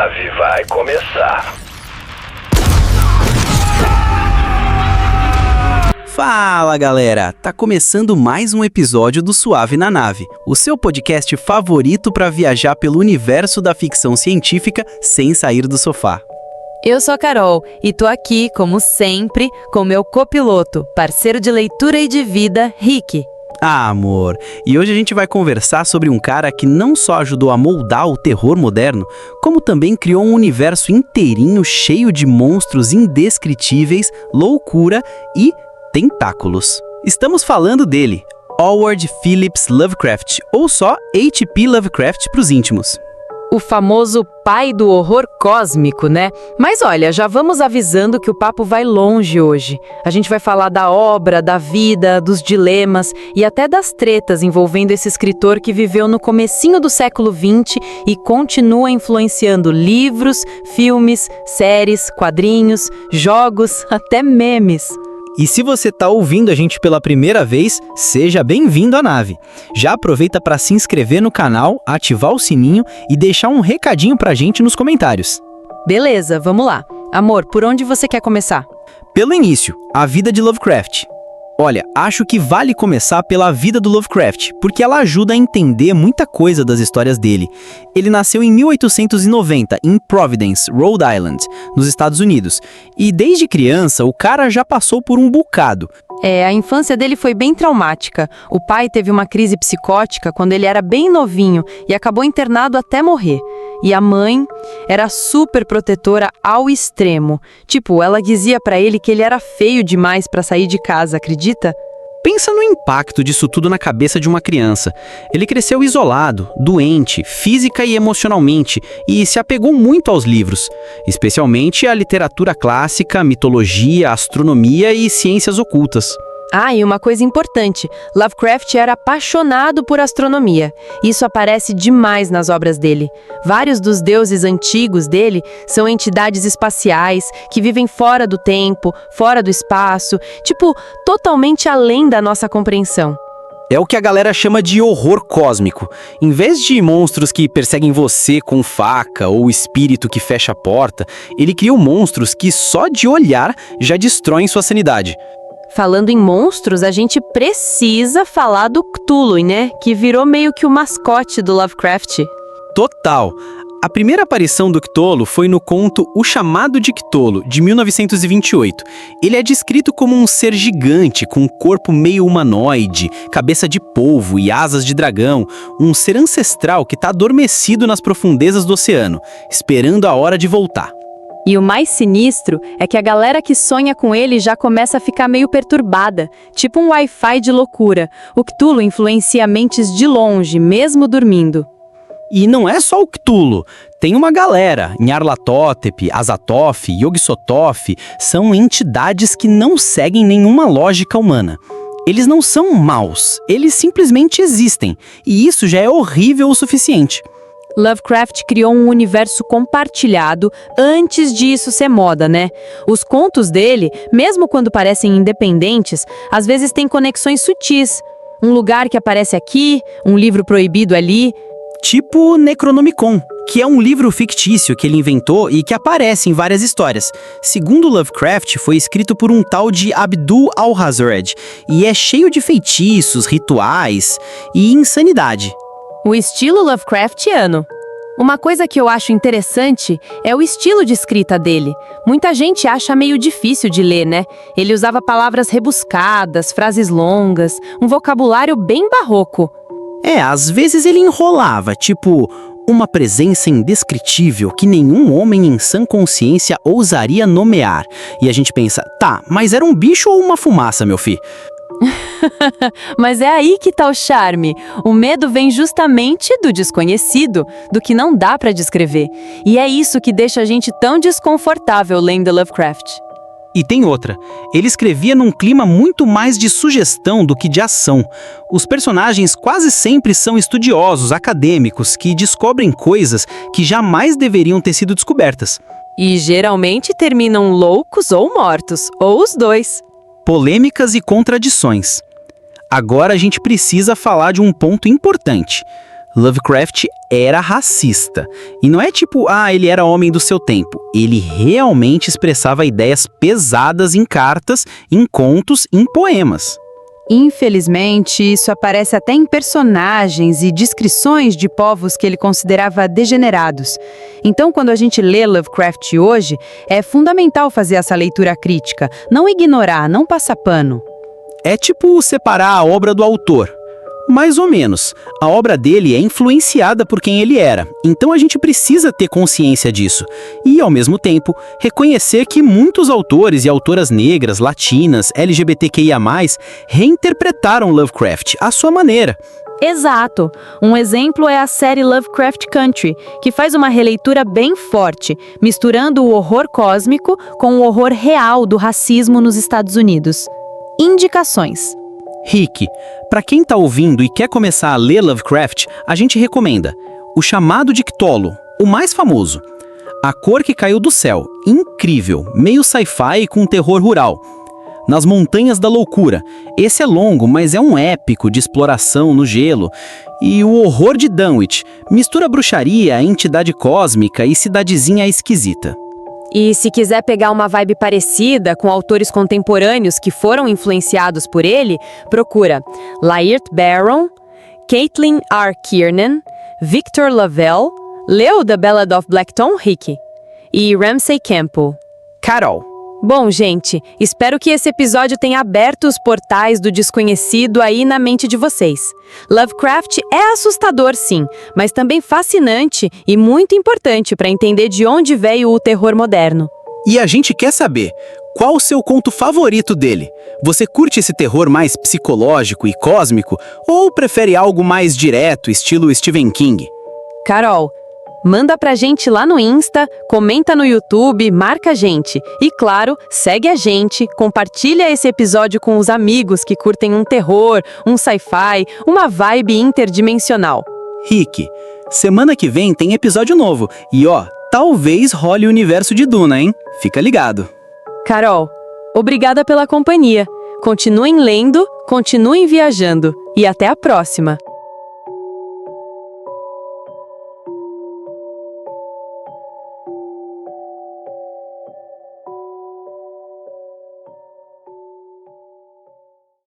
nave vai começar. Fala galera, tá começando mais um episódio do Suave na Nave, o seu podcast favorito para viajar pelo universo da ficção científica sem sair do sofá. Eu sou a Carol e tô aqui, como sempre, com meu copiloto, parceiro de leitura e de vida, Rick. Ah, amor, e hoje a gente vai conversar sobre um cara que não só ajudou a moldar o terror moderno, como também criou um universo inteirinho cheio de monstros indescritíveis, loucura e tentáculos. Estamos falando dele, Howard Phillips Lovecraft, ou só H.P. Lovecraft para os íntimos. O famoso pai do horror cósmico, né? Mas olha, já vamos avisando que o papo vai longe hoje. A gente vai falar da obra, da vida, dos dilemas e até das tretas envolvendo esse escritor que viveu no comecinho do século XX e continua influenciando livros, filmes, séries, quadrinhos, jogos, até memes. E se você está ouvindo a gente pela primeira vez, seja bem-vindo à nave. Já aproveita para se inscrever no canal, ativar o sininho e deixar um recadinho pra gente nos comentários. Beleza, vamos lá. Amor, por onde você quer começar? Pelo início, a vida de Lovecraft. Olha, acho que vale começar pela vida do Lovecraft, porque ela ajuda a entender muita coisa das histórias dele. Ele nasceu em 1890, em Providence, Rhode Island, nos Estados Unidos. E desde criança, o cara já passou por um bocado. A infância dele foi bem traumática. O pai teve uma crise psicótica quando ele era bem novinho e acabou internado até morrer. E a mãe era super protetora ao extremo. Tipo, ela dizia pra ele que ele era feio demais pra sair de casa, acredita? Pensa no impacto disso tudo na cabeça de uma criança. Ele cresceu isolado, doente, física e emocionalmente, e se apegou muito aos livros, especialmente à literatura clássica, mitologia, astronomia e ciências ocultas. E uma coisa importante, Lovecraft era apaixonado por astronomia. Isso aparece demais nas obras dele. Vários dos deuses antigos dele são entidades espaciais que vivem fora do tempo, fora do espaço, totalmente além da nossa compreensão. É o que a galera chama de horror cósmico. Em vez de monstros que perseguem você com faca ou espírito que fecha a porta, ele criou monstros que só de olhar já destroem sua sanidade. Falando em monstros, a gente precisa falar do Cthulhu, né? Que virou meio que o mascote do Lovecraft. Total! A primeira aparição do Cthulhu foi no conto O Chamado de Cthulhu, de 1928. Ele é descrito como um ser gigante, com um corpo meio humanoide, cabeça de polvo e asas de dragão, um ser ancestral que está adormecido nas profundezas do oceano, esperando a hora de voltar. E o mais sinistro é que a galera que sonha com ele já começa a ficar meio perturbada, tipo um Wi-Fi de loucura. O Cthulhu influencia mentes de longe, mesmo dormindo. E não é só o Cthulhu, tem uma galera, Nyarlathotep, Azathoth, Yog-Sothoth, são entidades que não seguem nenhuma lógica humana. Eles não são maus, eles simplesmente existem, e isso já é horrível o suficiente. Lovecraft criou um universo compartilhado antes disso ser moda, né? Os contos dele, mesmo quando parecem independentes, às vezes têm conexões sutis. Um lugar que aparece aqui, um livro proibido ali. Tipo Necronomicon, que é um livro fictício que ele inventou e que aparece em várias histórias. Segundo Lovecraft, foi escrito por um tal de Abdul al-Hazred e é cheio de feitiços, rituais e insanidade. O estilo Lovecraftiano. Uma coisa que eu acho interessante é o estilo de escrita dele. Muita gente acha meio difícil de ler, né? Ele usava palavras rebuscadas, frases longas, um vocabulário bem barroco. Às vezes ele enrolava, tipo, uma presença indescritível que nenhum homem em sã consciência ousaria nomear. E a gente pensa, tá, mas era um bicho ou uma fumaça, meu filho? Mas é aí que tá o charme. O medo vem justamente do desconhecido, do que não dá pra descrever. E é isso que deixa a gente tão desconfortável lendo Lovecraft. E tem outra, ele escrevia num clima muito mais de sugestão do que de ação. Os personagens quase sempre são estudiosos, acadêmicos, que descobrem coisas que jamais deveriam ter sido descobertas. E geralmente terminam loucos ou mortos, ou os dois. Polêmicas e contradições. Agora a gente precisa falar de um ponto importante. Lovecraft era racista. E não é tipo, ele era homem do seu tempo. Ele realmente expressava ideias pesadas em cartas, em contos, em poemas. Infelizmente, isso aparece até em personagens e descrições de povos que ele considerava degenerados. Então, quando a gente lê Lovecraft hoje, é fundamental fazer essa leitura crítica, não ignorar, não passar pano. É tipo separar a obra do autor. Mais ou menos. A obra dele é influenciada por quem ele era, então a gente precisa ter consciência disso. E, ao mesmo tempo, reconhecer que muitos autores e autoras negras, latinas, LGBTQIA+, reinterpretaram Lovecraft à sua maneira. Exato. Um exemplo é a série Lovecraft Country, que faz uma releitura bem forte, misturando o horror cósmico com o horror real do racismo nos Estados Unidos. Indicações. Rick, para quem tá ouvindo e quer começar a ler Lovecraft, a gente recomenda O Chamado de Cthulhu, o mais famoso. A Cor que Caiu do Céu, incrível, meio sci-fi com terror rural. Nas Montanhas da Loucura, esse é longo, mas é um épico de exploração no gelo. E O Horror de Dunwich, mistura bruxaria, entidade cósmica e cidadezinha esquisita. E se quiser pegar uma vibe parecida com autores contemporâneos que foram influenciados por ele, procura Laird Barron, Caitlin R. Kiernan, Victor Lavelle, leu The Ballad of Black Tom, Rick? E Ramsey Campbell. Carol. Bom, gente, espero que esse episódio tenha aberto os portais do desconhecido aí na mente de vocês. Lovecraft é assustador, sim, mas também fascinante e muito importante para entender de onde veio o terror moderno. E a gente quer saber, qual o seu conto favorito dele? Você curte esse terror mais psicológico e cósmico ou prefere algo mais direto, estilo Stephen King? Carol, manda pra gente lá no Insta, comenta no YouTube, marca a gente. E claro, segue a gente, compartilha esse episódio com os amigos que curtem um terror, um sci-fi, uma vibe interdimensional. Rick, semana que vem tem episódio novo. E talvez role o universo de Duna, hein? Fica ligado. Carol, obrigada pela companhia. Continuem lendo, continuem viajando. E até a próxima!